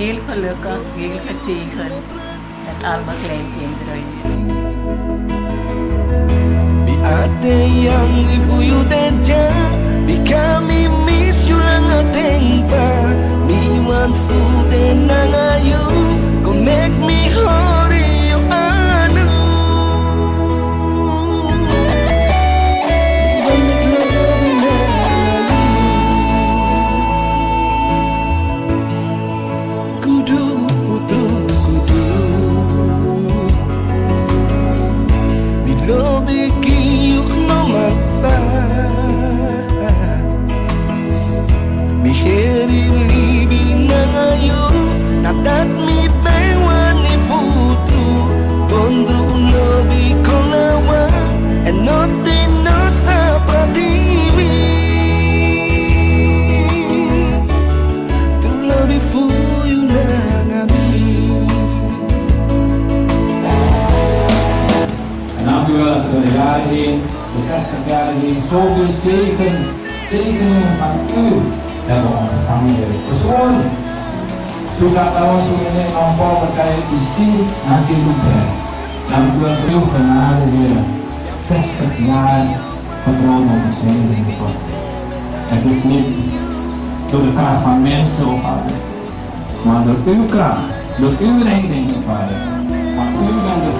heel gelukkig, heel gezegend met al mijn kleinkinderen. Ate yang ifuyu teja Bikami miss you lang ateng pa Mi want food and nangayu Go make me hurry you anu Balik love na Kudu foto kudu Mi lobby Miheri libi na ngayon Natat mi pewan ni futu Bondro lobi ko nawa And nothing no sa patimi True love for you na ngami En dankjewel dat ze door de jaren heen, de 60 jaren heen, zoveel zegeningen van u hebben ontvangen, Heer. Persoonlijk. Sudah tahu semuanya engkau berkait isi nanti lupa. Dan bulan penuh kenal Heer. 60 jaar vertrouwen op de God. Het is niet door de kracht van mensen of anderen, maar door uw kracht, door uw leiding, Vader. Want u bent de